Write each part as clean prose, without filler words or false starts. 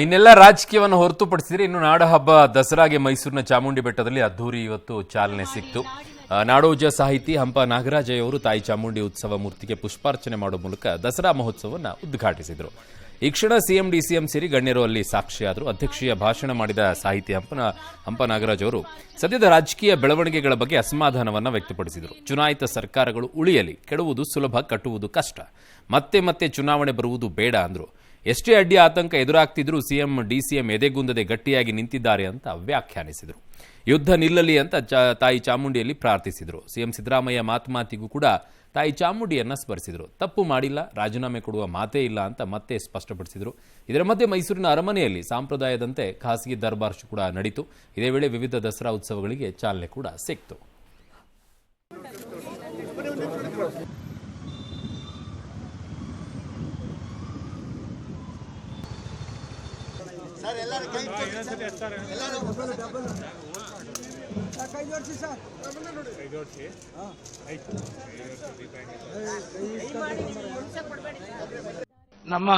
ಇನ್ನೆಲ್ಲ ರಾಜಕೀಯವನ್ನು ಹೊರತುಪಡಿಸಿದ್ರೆ ಇನ್ನು ನಾಡ ಹಬ್ಬ ದಸರಾಗೆ ಮೈಸೂರಿನ ಚಾಮುಂಡಿ ಬೆಟ್ಟದಲ್ಲಿ ಅದ್ದೂರಿ ಇವತ್ತು ಚಾಲನೆ ಸಿಕ್ತು. ನಾಡೋಜ ಸಾಹಿತಿ ಹಂಪ ನಾಗರಾಜಯ್ಯವರು ತಾಯಿ ಚಾಮುಂಡಿ ಉತ್ಸವ ಮೂರ್ತಿಗೆ ಪುಷ್ಪಾರ್ಚನೆ ಮಾಡುವ ಮೂಲಕ ದಸರಾ ಮಹೋತ್ಸವವನ್ನು ಉದ್ಘಾಟಿಸಿದರು. ಈ ಕ್ಷಣ ಸಿಎಂ ಡಿಸಿಎಂ ಸೇರಿ ಗಣ್ಯರು ಅಲ್ಲಿ ಸಾಕ್ಷಿಯಾದರು. ಅಧ್ಯಕ್ಷೀಯ ಭಾಷಣ ಮಾಡಿದ ಸಾಹಿತಿ ಹಂಪ ನಾಗರಾಜ್ ಅವರು ಸದ್ಯದ ರಾಜಕೀಯ ಬೆಳವಣಿಗೆಗಳ ಬಗ್ಗೆ ಅಸಮಾಧಾನವನ್ನು ವ್ಯಕ್ತಪಡಿಸಿದರು. ಚುನಾಯಿತ ಸರ್ಕಾರಗಳು ಉಳಿಯಲಿ, ಕೆಡುವುದು ಸುಲಭ, ಕಟ್ಟುವುದು ಕಷ್ಟ, ಮತ್ತೆ ಮತ್ತೆ ಚುನಾವಣೆ ಬರುವುದು ಬೇಡ ಅಂದರು. ಎಷ್ಟೇ ಅಡ್ಡಿ ಆತಂಕ ಎದುರಾಗ್ತಿದ್ರೂ ಸಿಎಂ ಡಿಸಿಎಂ ಎದೆಗುಂದದೆ ಗಟ್ಟಿಯಾಗಿ ನಿಂತಿದ್ದಾರೆ ಅಂತ ವ್ಯಾಖ್ಯಾನಿಸಿದರು. ಯುದ್ಧ ನಿಲ್ಲಲಿ ಅಂತ ತಾಯಿ ಚಾಮುಂಡಿಯಲ್ಲಿ ಪ್ರಾರ್ಥಿಸಿದರು. ಸಿಎಂ ಸಿದ್ದರಾಮಯ್ಯ ಮಾತಿಗೂ ಕೂಡ ತಾಯಿ ಚಾಮುಂಡಿಯನ್ನ ಸ್ಮರಿಸಿದರು. ತಪ್ಪು ಮಾಡಿಲ್ಲ, ರಾಜೀನಾಮೆ ಕೊಡುವ ಮಾತೇ ಇಲ್ಲ ಅಂತ ಮತ್ತೆ ಸ್ಪಷ್ಟಪಡಿಸಿದರು. ಇದರ ಮಧ್ಯೆ ಮೈಸೂರಿನ ಅರಮನೆಯಲ್ಲಿ ಸಂಪ್ರದಾಯದಂತೆ ಖಾಸಗಿ ದರ್ಬಾರ್ ಕೂಡ ನಡೆಯಿತು. ಇದೇ ವೇಳೆ ವಿವಿಧ ದಸರಾ ಉತ್ಸವಗಳಿಗೆ ಚಾಲನೆ ಕೂಡ ಸಿಕ್ತು. ನಮ್ಮ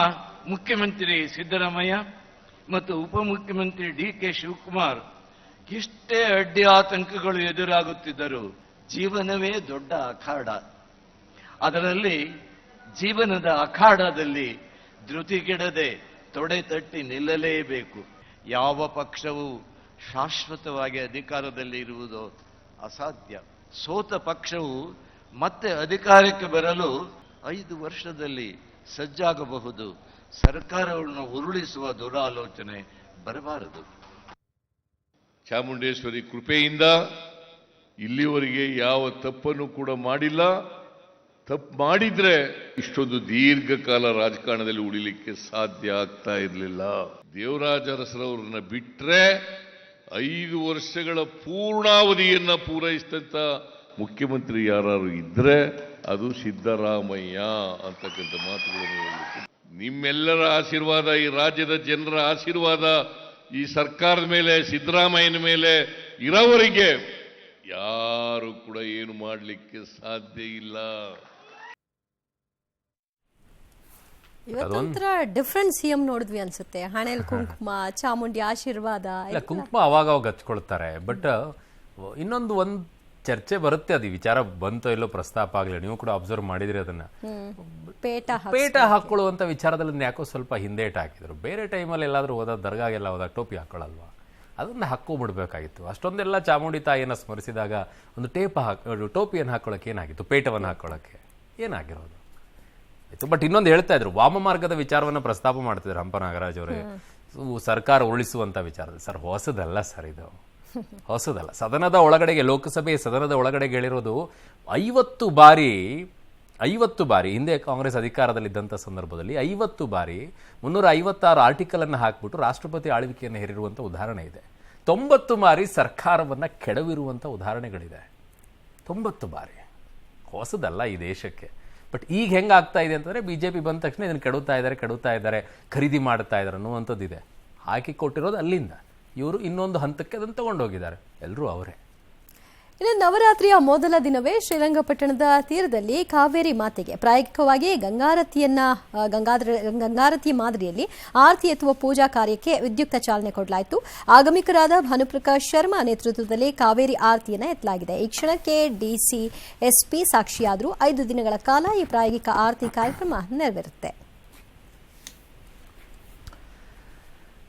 ಮುಖ್ಯಮಂತ್ರಿ ಸಿದ್ದರಾಮಯ್ಯ ಮತ್ತು ಉಪಮುಖ್ಯಮಂತ್ರಿ ಡಿ.ಕೆ. ಶಿವಕುಮಾರ್ ಎಷ್ಟೇ ಅಡ್ಡಿ ಆತಂಕಗಳು ಎದುರಾಗುತ್ತಿದ್ದರೂ ಜೀವನವೇ ದೊಡ್ಡ ಅಖಾಡ. ಅದರಲ್ಲಿ ಜೀವನದ ಅಖಾಡದಲ್ಲಿ ಧೃತಿಗೆಡದೆ ತೊಡೆ ತಟ್ಟಿ ನಿಲ್ಲಲೇಬೇಕು. ಯಾವ ಪಕ್ಷವು ಶಾಶ್ವತವಾಗಿ ಅಧಿಕಾರದಲ್ಲಿ ಇರುವುದು ಅಸಾಧ್ಯ. ಸೋತ ಪಕ್ಷವು ಮತ್ತೆ ಅಧಿಕಾರಕ್ಕೆ ಬರಲು 5 ವರ್ಷದಲ್ಲಿ ಸಜ್ಜಾಗಬಹುದು. ಸರ್ಕಾರವನ್ನು ಉರುಳಿಸುವ ದುರಾಲೋಚನೆ ಬರಬಾರದು. ಚಾಮುಂಡೇಶ್ವರಿ ಕೃಪೆಯಿಂದ ಇಲ್ಲಿವರೆಗೆ ಯಾವ ತಪ್ಪನ್ನು ಕೂಡ ಮಾಡಿಲ್ಲ. ತಪ್ಪು ಮಾಡಿದ್ರೆ ಇಷ್ಟೊಂದು ದೀರ್ಘಕಾಲ ರಾಜಕಾರಣದಲ್ಲಿ ಉಳಿಲಿಕ್ಕೆ ಸಾಧ್ಯ ಆಗ್ತಾ ಇರಲಿಲ್ಲ. ದೇವರಾಜ ಅರಸರವ್ರನ್ನ ಬಿಟ್ರೆ 5 ವರ್ಷಗಳ ಪೂರ್ಣಾವಧಿಯನ್ನ ಪೂರೈಸಿದಂತ ಮುಖ್ಯಮಂತ್ರಿ ಯಾರು ಇದ್ರೆ ಅದು ಸಿದ್ದರಾಮಯ್ಯ ಅಂತಕ್ಕಂಥ ಮಾತುಗಳನ್ನು ಹೇಳಲಿಕ್ಕೆ, ನಿಮ್ಮೆಲ್ಲರ ಆಶೀರ್ವಾದ, ಈ ರಾಜ್ಯದ ಜನರ ಆಶೀರ್ವಾದ ಈ ಸರ್ಕಾರದ ಮೇಲೆ, ಸಿದ್ದರಾಮಯ್ಯನ ಮೇಲೆ ಇರೋವರೆಗೆ ಯಾರು ಕೂಡ ಏನು ಮಾಡಲಿಕ್ಕೆ ಸಾಧ್ಯ ಇಲ್ಲ. ಇವತ್ತೊಂಥರ ಡಿಫ್ರೆಂಟ್ ಸಿಎಂ ನೋಡಿದ್ವಿ ಅನ್ಸುತ್ತೆ. ಹಣೆಲ್ ಕುಂಕುಮ, ಚಾಮುಂಡಿ ಆಶೀರ್ವಾದ. ಕುಂಕುಮ ಅವಾಗ ಹಚ್ಕೊಳ್ತಾರೆ. ಬಟ್ ಇನ್ನೊಂದು ಚರ್ಚೆ ಬರುತ್ತೆ, ಅದು ವಿಚಾರ ಬಂತೋ ಇಲ್ಲೋ ಪ್ರಸ್ತಾಪ ಆಗಲಿ, ನೀವು ಕೂಡ ಅಬ್ಸರ್ವ್ ಮಾಡಿದ್ರಿ ಅದನ್ನ. ಪೇಟ ಹಾಕೊಳ್ಳುವಂತ ವಿಚಾರದಲ್ಲಿ ಯಾಕೋ ಸ್ವಲ್ಪ ಹಿಂದೇಟ್ ಹಾಕಿದ್ರು. ಬೇರೆ ಟೈಮಲ್ಲಿ ಎಲ್ಲಾದ್ರೂ ಹೋದ ದರ್ಗಾಗೆಲ್ಲ ಹೋದಾಗ ಟೋಪಿ ಹಾಕೊಳ್ಳಲ್ವಾ, ಅದನ್ನ ಹಾಕೋಬಿಡ್ಬೇಕಾಗಿತ್ತು. ಅಷ್ಟೊಂದೆಲ್ಲ ಚಾಮುಂಡಿ ತಾಯಿಯನ್ನ ಸ್ಮರಿಸಿದಾಗ ಒಂದು ಟೋಪಿಯನ್ನು ಹಾಕೊಳ್ಳೋಕೆ ಏನಾಗಿತ್ತು, ಪೇಟವನ್ನು ಹಾಕೊಳ್ಳೋಕೆ ಏನಾಗಿರೋದು ಆಯ್ತು. ಬಟ್ ಇನ್ನೊಂದು ಹೇಳ್ತಾ ಇದ್ರು, ವಾಮ ಮಾರ್ಗದ ವಿಚಾರವನ್ನ ಪ್ರಸ್ತಾಪ ಮಾಡ್ತಿದ್ರು ಹಂಪ ನಾಗರಾಜ್ ಅವರೇ, ಸರ್ಕಾರ ಉಳಿಸುವಂತ ವಿಚಾರದಲ್ಲಿ. ಸರ್, ಹೊಸದಲ್ಲ ಸರ್, ಇದು ಹೊಸದಲ್ಲ. ಸದನದ ಒಳಗಡೆಗೆ, ಲೋಕಸಭೆ ಸದನದ ಒಳಗಡೆಗೆ ಹೇಳಿರೋದು 50 ಬಾರಿ ಹಿಂದೆ ಕಾಂಗ್ರೆಸ್ ಅಧಿಕಾರದಲ್ಲಿದ್ದಂಥ ಸಂದರ್ಭದಲ್ಲಿ 50 ಬಾರಿ 356 ಆರ್ಟಿಕಲ್ ಅನ್ನು ಹಾಕ್ಬಿಟ್ಟು ರಾಷ್ಟ್ರಪತಿ ಆಳ್ವಿಕೆಯನ್ನು ಹೇರಿರುವಂಥ ಉದಾಹರಣೆ ಇದೆ. 90 ಬಾರಿ ಸರ್ಕಾರವನ್ನ ಕೆಡವಿರುವಂಥ ಉದಾಹರಣೆಗಳಿದೆ. 90 ಬಾರಿ ಹೊಸದಲ್ಲ ಈ ದೇಶಕ್ಕೆ. ಬಟ್ ಈಗ ಹೆಂಗಾಗ್ತಾ ಇದೆ ಅಂತಂದ್ರೆ, ಬಿಜೆಪಿ ಬಂದ ತಕ್ಷಣ ಇದನ್ನು ಕೆಡುತ್ತಾ ಇದ್ದಾರೆ, ಖರೀದಿ ಮಾಡ್ತಾ ಇದ್ದಾರೆ ಅನ್ನುವಂಥದ್ದಿದೆ. ಹಾಕಿ ಕೊಟ್ಟಿರೋದು ಅಲ್ಲಿಂದ, ಇವರು ಇನ್ನೊಂದು ಹಂತಕ್ಕೆ ಅದನ್ನು ತಗೊಂಡೋಗಿದ್ದಾರೆ. ಎಲ್ಲರೂ ಅವರೇ. ಇನ್ನು ನವರಾತ್ರಿಯ ಮೊದಲ ದಿನವೇ ಶ್ರೀರಂಗಪಟ್ಟಣದ ತೀರದಲ್ಲಿ ಕಾವೇರಿ ಮಾತೆಗೆ ಪ್ರಾಯೋಗಿಕವಾಗಿ ಗಂಗಾರತಿ ಮಾದರಿಯಲ್ಲಿ ಆರತಿ ಎತ್ತುವ ಪೂಜಾ ಕಾರ್ಯಕ್ಕೆ ವಿದ್ಯುಕ್ತ ಚಾಲನೆ ಕೊಡಲಾಯಿತು. ಆಗಮಿಕರಾದ ಭಾನುಪ್ರಕಾಶ್ ಶರ್ಮಾ ನೇತೃತ್ವದಲ್ಲಿ ಕಾವೇರಿ ಆರತಿಯನ್ನು ಎತ್ತಲಾಗಿದೆ. ಈ ಕ್ಷಣಕ್ಕೆ ಡಿಸಿ ಎಸ್ಪಿ ಸಾಕ್ಷಿಯಾದರೂ 5 ದಿನಗಳ ಕಾಲ ಈ ಪ್ರಾಯೋಗಿಕ ಆರತಿ ಕಾರ್ಯಕ್ರಮ ನೆರವೇರುತ್ತೆ.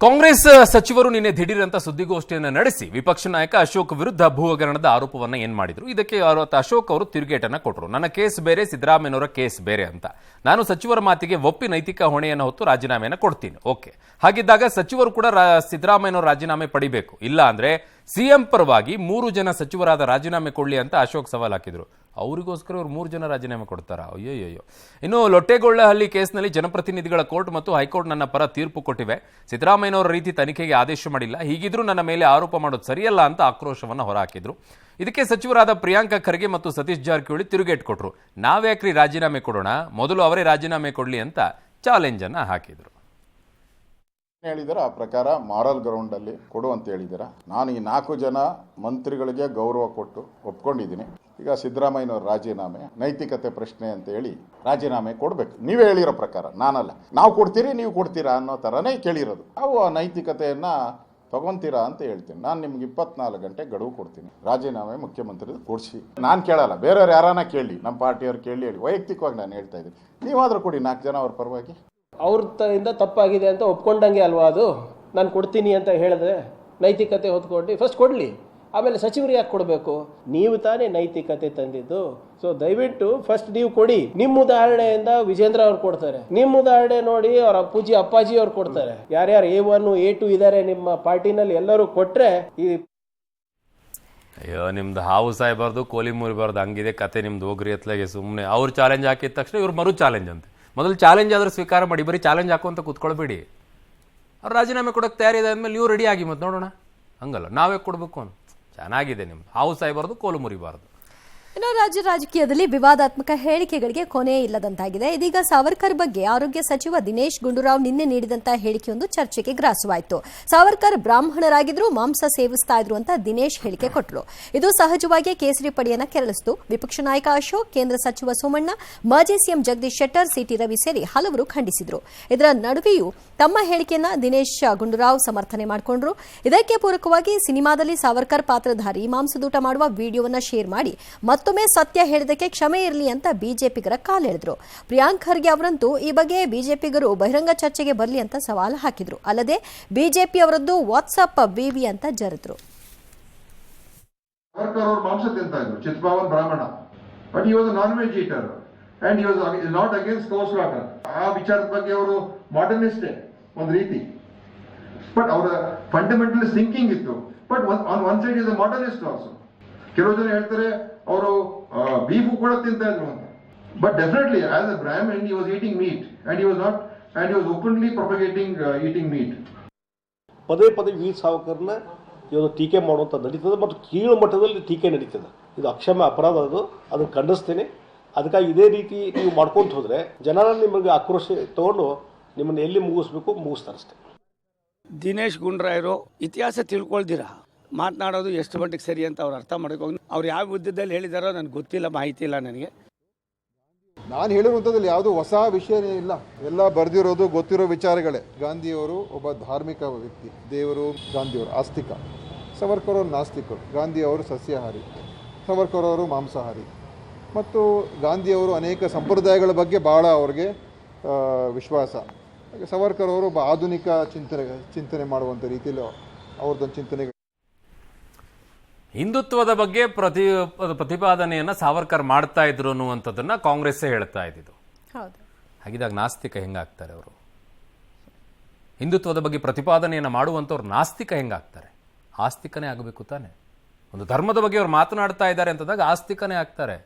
ಕಾಂಗ್ರೆಸ್ ಸಚಿವರು ನಿನ್ನೆ ದಿಢೀರಂತ ಸುದ್ದಿಗೋಷ್ಠಿಯನ್ನು ನಡೆಸಿ ವಿಪಕ್ಷ ನಾಯಕ ಅಶೋಕ್ ವಿರುದ್ಧ ಭೂ ಹಗರಣದ ಆರೋಪವನ್ನ ಏನ್ ಮಾಡಿದ್ರು. ಇದಕ್ಕೆ ಅಶೋಕ್ ಅವರು ತಿರುಗೇಟನ್ನ ಕೊಟ್ಟರು. ನನ್ನ ಕೇಸ್ ಬೇರೆ, ಸಿದ್ದರಾಮಯ್ಯನವರ ಕೇಸ್ ಬೇರೆ ಅಂತ. ನಾನು ಸಚಿವರ ಮಾತಿಗೆ ಒಪ್ಪಿ ನೈತಿಕ ಹೊಣೆಯನ್ನು ಹೊತ್ತು ರಾಜೀನಾಮೆಯನ್ನು ಕೊಡ್ತೀನಿ. ಓಕೆ, ಹಾಗಿದ್ದಾಗ ಸಚಿವರು ಕೂಡ ಸಿದ್ದರಾಮಯ್ಯನವರ ರಾಜೀನಾಮೆ ಪಡಿಬೇಕು. ಇಲ್ಲ ಅಂದ್ರೆ ಸಿಎಂ ಪರವಾಗಿ 3 ಜನ ಸಚಿವರಾದ ರಾಜೀನಾಮೆ ಕೊಡ್ಲಿ ಅಂತ ಅಶೋಕ್ ಸವಾಲ್ ಹಾಕಿದ್ರು. ಅವರಿಗೋಸ್ಕರ ಇವರು 3 ಜನ ರಾಜೀನಾಮೆ ಕೊಡ್ತಾರಾ? ಅಯ್ಯೋಯ್ಯೋ. ಇನ್ನು ಲೊಟ್ಟೆಗೊಳ್ಳಹಳ್ಳಿ ಕೇಸ್ನಲ್ಲಿ ಜನಪ್ರತಿನಿಧಿಗಳ ಕೋರ್ಟ್ ಮತ್ತು ಹೈಕೋರ್ಟ್ ನನ್ನ ಪರ ತೀರ್ಪು ಕೊಟ್ಟಿವೆ. ಸಿದ್ದರಾಮಯ್ಯನವರ ರೀತಿ ತನಿಖೆಗೆ ಆದೇಶ ಮಾಡಿಲ್ಲ, ಹೀಗಿದ್ರೂ ನನ್ನ ಮೇಲೆ ಆರೋಪ ಮಾಡೋದು ಸರಿಯಲ್ಲ ಅಂತ ಆಕ್ರೋಶವನ್ನು ಹೊರಹಾಕಿದ್ರು. ಇದಕ್ಕೆ ಸಚಿವರಾದ ಪ್ರಿಯಾಂಕ ಖರ್ಗೆ ಮತ್ತು ಸತೀಶ್ ಜಾರಕಿಹೊಳಿ ತಿರುಗೇಟ್ ಕೊಟ್ಟರು. ನಾವ್ಯಾಕ್ರಿ ರಾಜೀನಾಮೆ ಕೊಡೋಣ, ಮೊದಲು ಅವರೇ ರಾಜೀನಾಮೆ ಕೊಡ್ಲಿ ಅಂತ ಚಾಲೆಂಜ್ ಅನ್ನ ಹಾಕಿದ್ರು. ಹೇಳಿದಾರೆ ಆ ಪ್ರಕಾರ ಮಾರಲ್ ಗ್ರೌಂಡಲ್ಲಿ ಕೊಡು ಅಂತ ಹೇಳಿದ್ದೀರಾ. ನಾನು ಈ 4 ಜನ ಮಂತ್ರಿಗಳಿಗೆ ಗೌರವ ಕೊಟ್ಟು ಒಪ್ಕೊಂಡಿದ್ದೀನಿ. ಈಗ ಸಿದ್ದರಾಮಯ್ಯನವ್ರ ರಾಜೀನಾಮೆ ನೈತಿಕತೆ ಪ್ರಶ್ನೆ ಅಂತ ಹೇಳಿ ರಾಜೀನಾಮೆ ಕೊಡಬೇಕು. ನೀವೇ ಹೇಳಿರೋ ಪ್ರಕಾರ, ನಾನಲ್ಲ. ನಾವು ಕೊಡ್ತೀರಿ ನೀವು ಕೊಡ್ತೀರಾ ಅನ್ನೋ ಥರನೇ ಕೇಳಿರೋದು. ನಾವು ಆ ನೈತಿಕತೆಯನ್ನು ತಗೊಂತೀರಾ ಅಂತ ಹೇಳ್ತೀನಿ. ನಾನು ನಿಮ್ಗೆ 24 ಗಂಟೆ ಗಡುವು ಕೊಡ್ತೀನಿ. ರಾಜೀನಾಮೆ ಮುಖ್ಯಮಂತ್ರಿ ಕೊಡಿಸಿ. ನಾನು ಕೇಳಲ್ಲ, ಬೇರೆಯವ್ರು ಯಾರನ್ನ ಕೇಳಿ, ನಮ್ಮ ಪಾರ್ಟಿಯವ್ರು ಕೇಳಿ ಹೇಳಿ. ವೈಯಕ್ತಿಕವಾಗಿ ನಾನು ಹೇಳ್ತಾ ಇದ್ದೀನಿ, ನೀವಾದರೂ ಕೊಡಿ 4 ಜನ ಅವ್ರ ಪರವಾಗಿ. ಅವ್ರಿಂದ ತಪ್ಪಾಗಿದೆ ಅಂತ ಒಪ್ಕೊಂಡಂಗೆ ಅಲ್ವಾ ಅದು? ನಾನು ಕೊಡ್ತೀನಿ ಅಂತ ಹೇಳಿದ್ರೆ ನೈತಿಕತೆ ಹೊತ್ಕೊಂಡು ಫಸ್ಟ್ ಕೊಡಲಿ, ಆಮೇಲೆ ಸಚಿವರು ಯಾಕೆ ಕೊಡಬೇಕು? ನೀವು ತಾನೇ ನೈತಿಕತೆ ತಂದಿದ್ದು. ಸೊ ದಯವಿಟ್ಟು ಫಸ್ಟ್ ನೀವು ಕೊಡಿ. ನಿಮ್ಮ ಉದಾಹರಣೆಯಿಂದ ವಿಜೇಂದ್ರ ಅವ್ರು ಕೊಡ್ತಾರೆ, ನಿಮ್ಮ ಉದಾಹರಣೆ ನೋಡಿ ಅವ್ರ ಪೂಜಿ ಅಪ್ಪಾಜಿ ಅವ್ರು ಕೊಡ್ತಾರೆ. ಯಾರ್ಯಾರು A1 A2 ಇದ್ದಾರೆ ನಿಮ್ಮ ಪಾರ್ಟಿನಲ್ಲಿ ಎಲ್ಲರೂ ಕೊಟ್ರೆ ಈ ಅಯ್ಯೋ ನಿಮ್ದು ಹಾವು ಸಾಯ್ಬಾರ್ದು ಕೋಲಿ ಮುರಿಬಾರ್ದು ಹಂಗಿದೆ ಕತೆ ನಿಮ್ದು. ಹೋಗ್ರಿ ಎತ್ಲಾಗೆ ಸುಮ್ಮನೆ ಅವ್ರು ಚಾಲೆಂಜ್ ಹಾಕಿದ ತಕ್ಷಣ ಇವ್ರು ಮರು ಚಾಲೆಂಜ್ ಅಂತೆ. ಮೊದಲು ಚಾಲೆಂಜ್ ಆದರೂ ಸ್ವೀಕಾರ ಮಾಡಿ, ಬರೀ ಚಾಲೆಂಜ್ ಹಾಕುವಂತ ಕೂತ್ಕೊಳ್ಬೇಡಿ. ಅವ್ರು ರಾಜೀನಾಮೆ ಕೊಡೋಕೆ ತಯಾರಿದೆ ಅಂದಮೇಲೆ ನೀವು ರೆಡಿ ಆಗಿ ಮತ್ತೆ ನೋಡೋಣ. ಹಂಗಲ್ಲ, ನಾವೇ ಕೊಡಬೇಕು ಅಂತ. ಚೆನ್ನಾಗಿದೆ ನಿಮ್ದು, ಹಾವು ಸಾಯ್ಬಾರ್ದು ಕೋಲು ಮುರಿಬಾರ್ದು. ಇನ್ನು ರಾಜ್ಯ ರಾಜಕೀಯದಲ್ಲಿ ವಿವಾದಾತ್ಮಕ ಹೇಳಿಕೆಗಳಿಗೆ ಕೊನೆ ಇಲ್ಲದಂತಾಗಿದೆ. ಇದೀಗ ಸಾವರ್ಕರ್ ಬಗ್ಗೆ ಆರೋಗ್ಯ ಸಚಿವ ದಿನೇಶ್ ಗುಂಡೂರಾವ್ ನಿನ್ನೆ ನೀಡಿದಂತಹ ಹೇಳಿಕೆಯೊಂದು ಚರ್ಚೆಗೆ ಗ್ರಾಸವಾಯಿತು. ಸಾವರ್ಕರ್ ಬ್ರಾಹ್ಮಣರಾಗಿದ್ರು, ಮಾಂಸ ಸೇವಿಸ್ತಾ ಇದ್ರು ಅಂತ ದಿನೇಶ್ ಹೇಳಿಕೆ ಕೊಟ್ಟರು. ಇದು ಸಹಜವಾಗಿ ಕೇಸರಿ ಪಡೆಯನ್ನ ಕೆರಳಿಸಿತು. ವಿಪಕ್ಷ ನಾಯಕ ಅಶೋಕ್, ಕೇಂದ್ರ ಸಚಿವ ಸೋಮಣ್ಣ, ಮಾಜಿ ಸಿಎಂ ಜಗದೀಶ್ ಶೆಟ್ಟರ್, ಸಿಟಿ ರವಿ ಸೇರಿ ಹಲವರು ಖಂಡಿಸಿದ್ರು. ಇದರ ನಡುವೆಯೂ ತಮ್ಮ ಹೇಳಿಕೆಯನ್ನ ದಿನೇಶ್ ಗುಂಡೂರಾವ್ ಸಮರ್ಥನೆ ಮಾಡಿಕೊಂಡ್ರು. ಇದಕ್ಕೆ ಪೂರಕವಾಗಿ ಸಿನಿಮಾದಲ್ಲಿ ಸಾವರ್ಕರ್ ಪಾತ್ರಧಾರಿ ಮಾಂಸದೂಟ ಮಾಡುವ ವಿಡಿಯೋವನ್ನ ಶೇರ್ ಮಾಡಿ ಮತ್ತೊಮ್ಮೆ ಸತ್ಯ ಹೇಳಿದಕ್ಕೆ ಕ್ಷಮೆ ಇರಲಿ ಅಂತ ಬಿಜೆಪಿಗರ ಕಾಲೆಳೆದ್ರು. ಪ್ರಿಯಾಂಕ್ ಖರ್ಗೆ ಅವರಂತೂ ಈ ಬಗ್ಗೆ ಬಿಜೆಪಿಗರು ಬಹಿರಂಗ ಚರ್ಚೆಗೆ ಬರಲಿ ಅಂತ ಸವಾಲು ಹಾಕಿದ್ರು. ಅಲ್ಲದೆ ಬಿಜೆಪಿ ಅವರದ್ದು ವಾಟ್ಸ್ಆಪ್ ವಿವಿ ಅಂತ ಜರಿದ್ರು. ಸಾವರ್ಕರ್ ಅವರು ಮಾಂಸ ತಿಂತಾ ಇದ್ರು, Chitpavan Brahmin, but he was non veg eater and he was not against cow slaughter. ಆ ವಿಚಾರದ ಬಗ್ಗೆ ಅವರು ಮಾಡರ್ನಿಸ್ಟೇ ಒಂದು ರೀತಿ, ಬಟ್ ಅವರ ಫಂಡಮೆಂಟಲ್ ಥಿಂಕಿಂಗ್ ಇತ್ತು. But on one side is a modernist also. ಕೆಲವು ಜನ ಹೇಳ್ತಾರೆ ಅವರು ಬೀಫು ಕೂಡ ತಿಂತಾ ಇದ್ರು ಅಂತ. But definitely as a Brahmin he was eating meat and he was openly propagating eating meat. ಪದೇ ಪದೇ ವೀರ್ ಸಾವರ್ಕರ್ನ ಇವತ್ತು ಟೀಕೆ ಮಾಡುವಂಥ ನಡೀತದೆ ಮತ್ತು ಕೀಳು ಮಟ್ಟದಲ್ಲಿ ಟೀಕೆ ನಡೀತದೆ. ಇದು ಅಕ್ಷಮ್ಯ ಅಪರಾಧ, ಅದನ್ನು ಖಂಡಿಸ್ತೀನಿ. ಅದಕ್ಕಾಗಿ ಇದೇ ರೀತಿ ನೀವು ಮಾಡ್ಕೊಂತ ಹೋದರೆ ಜನ ನಿಮಗೆ ಆಕ್ರೋಶ ತಗೊಂಡು ನಿಮ್ಮನ್ನು ಎಲ್ಲಿ ಮುಗಿಸ್ತಾರೆ ಅಷ್ಟೇ. ದಿನೇಶ್ ಗುಂಡೂರಾವ್ ಇತಿಹಾಸ ತಿಳ್ಕೊಳ್ದಿರಾ ಮಾತನಾಡೋದು ಎಷ್ಟು ಮಟ್ಟಿಗೆ ಸರಿ ಅಂತ ಅವ್ರು ಅರ್ಥ ಮಾಡ್ಕೊಂಡು ಅವ್ರು ಯಾವ ಉದ್ದದಲ್ಲಿ ಹೇಳಿದಾರೋ ನನಗೆ ಗೊತ್ತಿಲ್ಲ, ಮಾಹಿತಿ ಇಲ್ಲ ನನಗೆ. ನಾನು ಹೇಳಿರುವಂಥದ್ದಲ್ಲಿ ಯಾವುದೂ ಹೊಸ ವಿಷಯನೇ ಇಲ್ಲ, ಎಲ್ಲ ಬರೆದಿರೋದು ಗೊತ್ತಿರೋ ವಿಚಾರಗಳೇ. ಗಾಂಧಿಯವರು ಒಬ್ಬ ಧಾರ್ಮಿಕ ವ್ಯಕ್ತಿ, ದೇವರು ಗಾಂಧಿಯವರು ಆಸ್ತಿಕ, ಸಾವರ್ಕರ್ ಅವರು ನಾಸ್ತಿಕರು, ಗಾಂಧಿಯವರು ಸಸ್ಯಾಹಾರಿ, ಸಾವರ್ಕರ್ ಅವರು ಮಾಂಸಾಹಾರಿ. ಮತ್ತು ಗಾಂಧಿಯವರು ಅನೇಕ ಸಂಪ್ರದಾಯಗಳ ಬಗ್ಗೆ ಭಾಳ ಅವ್ರಿಗೆ ವಿಶ್ವಾಸ. ಸಾವರ್ಕರ್ ಅವರು ಒಬ್ಬ ಆಧುನಿಕ ಚಿಂತನೆ ಮಾಡುವಂಥ ರೀತಿಯಲ್ಲಿ ಅವ್ರದ್ದೊಂದು ಚಿಂತನೆ. ಹಿಂದುತ್ವದ ಬಗ್ಗೆ ಪ್ರತಿಪಾದನೆಯನ್ನ ಸಾವರ್ಕರ್ ಮಾಡ್ತಾ ಇದ್ರು ಅನ್ನುವಂಥದ್ದನ್ನ ಕಾಂಗ್ರೆಸ್ಸೇ ಹೇಳ್ತಾ ಇದ್ದಿದ್ದು. ಹಾಗಿದಾಗ ನಾಸ್ತಿಕ ಹೆಂಗಾಗ್ತಾರೆ ಅವರು? ಹಿಂದುತ್ವದ ಬಗ್ಗೆ ಪ್ರತಿಪಾದನೆಯನ್ನ ಮಾಡುವಂಥವ್ರು ನಾಸ್ತಿಕ ಹೆಂಗಾಗ್ತಾರೆ? ಆಸ್ತಿಕನೇ ಆಗಬೇಕು ತಾನೆ. ಒಂದು ಧರ್ಮದ ಬಗ್ಗೆ ಅವ್ರು ಮಾತನಾಡ್ತಾ ಇದ್ದಾರೆ ಅಂತಂದಾಗ ಆಸ್ತಿಕನೇ ಆಗ್ತಾರೆ,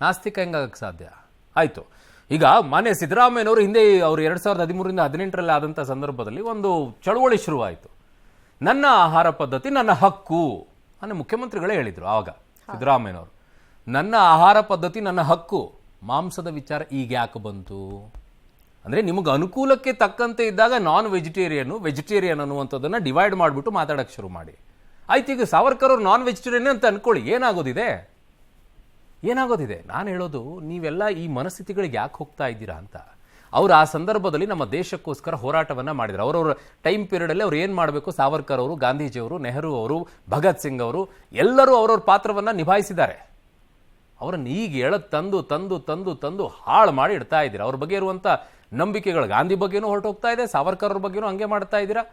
ನಾಸ್ತಿಕ ಹೆಂಗಾಗಕ್ಕೆ ಸಾಧ್ಯ? ಆಯ್ತು, ಈಗ ಮಾನ್ಯ ಸಿದ್ದರಾಮಯ್ಯನವರು ಹಿಂದೆ ಅವರು 2013ರಿಂದ 18ರಲ್ಲಿ ಆದಂಥ ಸಂದರ್ಭದಲ್ಲಿ ಒಂದು ಚಳವಳಿ ಶುರುವಾಯಿತು. ನನ್ನ ಆಹಾರ ಪದ್ಧತಿ ನನ್ನ ಹಕ್ಕು ಅನ್ನೋ ಮುಖ್ಯಮಂತ್ರಿಗಳೇ ಹೇಳಿದ್ರು ಆವಾಗ ಸಿದ್ದರಾಮಯ್ಯನವರು. ನನ್ನ ಆಹಾರ ಪದ್ಧತಿ ನನ್ನ ಹಕ್ಕು. ಮಾಂಸದ ವಿಚಾರ ಈಗ ಯಾಕೆ ಬಂತು ಅಂದರೆ ನಿಮಗೆ ಅನುಕೂಲಕ್ಕೆ ತಕ್ಕಂತೆ ಇದ್ದಾಗ ನಾನ್ ವೆಜಿಟೇರಿಯನ್ ಅನ್ನುವಂಥದ್ದನ್ನು ಡಿವೈಡ್ ಮಾಡಿಬಿಟ್ಟು ಮಾತಾಡೋಕ್ಕೆ ಶುರು ಮಾಡಿ. ಆಯ್ತು, ಈಗ ಸಾವರ್ಕರ್ ಅವರು ನಾನ್ ವೆಜಿಟೇರಿಯನ್ ಅಂತ ಅನ್ಕೊಳ್ಳಿ, ಏನಾಗೋದಿದೆ? ನಾನು ಹೇಳೋದು ನೀವೆಲ್ಲ ಈ ಮನಸ್ಥಿತಿಗಳಿಗೆ ಯಾಕೆ ಹೋಗ್ತಾ ಇದ್ದೀರಾ ಅಂತ. ಅವರು ಆ ಸಂದರ್ಭದಲ್ಲಿ ನಮ್ಮ ದೇಶಕ್ಕೋಸ್ಕರ ಹೋರಾಟವನ್ನು ಮಾಡಿದ್ರು. ಅವರವರ ಟೈಮ್ ಪೀರಿಯಡಲ್ಲಿ ಅವ್ರು ಏನು ಮಾಡಬೇಕು, ಸಾವರ್ಕರ್ ಅವರು, ಗಾಂಧೀಜಿಯವರು, ನೆಹರು ಅವರು, ಭಗತ್ ಸಿಂಗ್ ಅವರು ಎಲ್ಲರೂ ಅವರವ್ರ ಪಾತ್ರವನ್ನು ನಿಭಾಯಿಸಿದ್ದಾರೆ. ಅವರನ್ನು ಈಗ ಎಳದ್ ತಂದು ತಂದು ತಂದು ತಂದು ಹಾಳು ಮಾಡಿ ಇಡ್ತಾ ಇದ್ದೀರಾ. ಅವ್ರ ಬಗ್ಗೆ ಇರುವಂಥ ನಂಬಿಕೆಗಳು ಗಾಂಧಿ ಬಗ್ಗೆನೂ ಹೊರಟೋಗ್ತಾ ಇದೆ, ಸಾವರ್ಕರ್ ಅವ್ರ ಬಗ್ಗೆನೂ ಹಂಗೆ ಮಾಡ್ತಾ ಇದ್ದೀರಾ,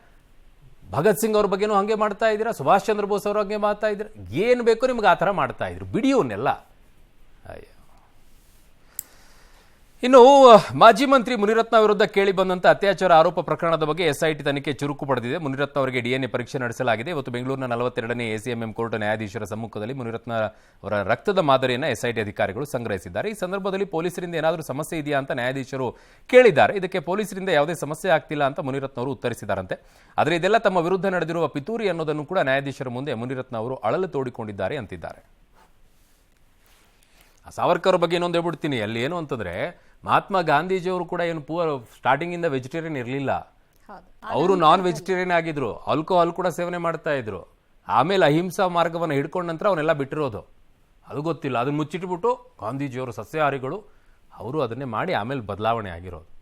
ಭಗತ್ ಸಿಂಗ್ ಅವ್ರ ಬಗ್ಗೆನೂ ಹಂಗೆ ಮಾಡ್ತಾ ಇದ್ದೀರಾ, ಸುಭಾಷ್ ಚಂದ್ರ ಬೋಸ್ ಅವ್ರ ಹಂಗೆ ಮಾಡ್ತಾ ಇದ್ದೀರಾ. ಏನು ಬೇಕೋ ನಿಮ್ಗೆ ಆ ಥರ ಮಾಡ್ತಾ ಇದ್ರು, ಬಿಡಿಯವನ್ನೆಲ್ಲ. ಇನ್ನು ಮಾಜಿ ಮಂತ್ರಿ ಮುನಿರತ್ನ ವಿರುದ್ಧ ಕೇಳಿ ಬಂದಂಥ ಅತ್ಯಾಚಾರ ಆರೋಪ ಪ್ರಕರಣದ ಬಗ್ಗೆ ಎಸ್ಐಟಿ ತನಿಖೆ ಚುರುಕು ಪಡೆದಿದೆ. ಮುನಿರತ್ನ ಅವರಿಗೆ ಡಿಎನ್ಎ ಪರೀಕ್ಷೆ ನಡೆಸಲಾಗಿದೆ. ಇವತ್ತು ಬೆಂಗಳೂರಿನ 42ನೇ ಎಸಿಎಂಎಂ ಕೋರ್ಟ್ ನ್ಯಾಯಾಧೀಶರ ಸಮ್ಮುಖದಲ್ಲಿ ಮುನಿರತ್ನ ಅವರ ರಕ್ತದ ಮಾದರಿಯನ್ನು ಎಸ್ಐಟಿ ಅಧಿಕಾರಿಗಳು ಸಂಗ್ರಹಿಸಿದ್ದಾರೆ. ಈ ಸಂದರ್ಭದಲ್ಲಿ ಪೊಲೀಸರಿಂದ ಏನಾದರೂ ಸಮಸ್ಯೆ ಇದೆಯಾ ಅಂತ ನ್ಯಾಯಾಧೀಶರು ಕೇಳಿದ್ದಾರೆ. ಇದಕ್ಕೆ ಪೊಲೀಸರಿಂದ ಯಾವುದೇ ಸಮಸ್ಯೆ ಆಗ್ತಿಲ್ಲ ಅಂತ ಮುನಿರತ್ನ ಅವರು ಉತ್ತರಿಸಿದ್ದಾರಂತೆ. ಆದರೆ ಇದೆಲ್ಲ ತಮ್ಮ ವಿರುದ್ಧ ನಡೆದಿರುವ ಪಿತೂರಿ ಅನ್ನೋದನ್ನು ಕೂಡ ನ್ಯಾಯಾಧೀಶರ ಮುಂದೆ ಮುನಿರತ್ನ ಅವರು ಅಳಲು ತೋಡಿಕೊಂಡಿದ್ದಾರೆ ಅಂತಿದ್ದಾರೆ. ಸಾವರ್ಕರ್ ಬಗ್ಗೆ ಇನ್ನೊಂದು ಹೇಳ್ಬಿಡ್ತೀನಿ. ಅಲ್ಲಿ ಏನು ಅಂತಂದ್ರೆ ಮಹಾತ್ಮ ಗಾಂಧೀಜಿಯವರು ಕೂಡ ಏನು ಸ್ಟಾರ್ಟಿಂಗ್ ಇಂದ ವೆಜಿಟೇರಿಯನ್ ಇರಲಿಲ್ಲ. ಅವರು ನಾನ್ ವೆಜಿಟೇರಿಯನ್ ಆಗಿದ್ರು, ಆಲ್ಕೋಹಾಲ್ ಕೂಡ ಸೇವನೆ ಮಾಡ್ತಾ ಇದ್ರು. ಆಮೇಲೆ ಅಹಿಂಸಾ ಮಾರ್ಗವನ್ನು ಹಿಡ್ಕೊಂಡ ನಂತರ ಅವನ್ನೆಲ್ಲ ಬಿಟ್ಟಿರೋದು. ಅದು ಗೊತ್ತಿಲ್ಲ, ಅದನ್ನ ಮುಚ್ಚಿಟ್ಬಿಟ್ಟು ಗಾಂಧೀಜಿಯವರು ಸಸ್ಯಾಹಾರಿಗಳು, ಅವರು ಅದನ್ನೇ ಮಾಡಿ ಆಮೇಲೆ ಬದಲಾವಣೆ ಆಗಿರೋದು.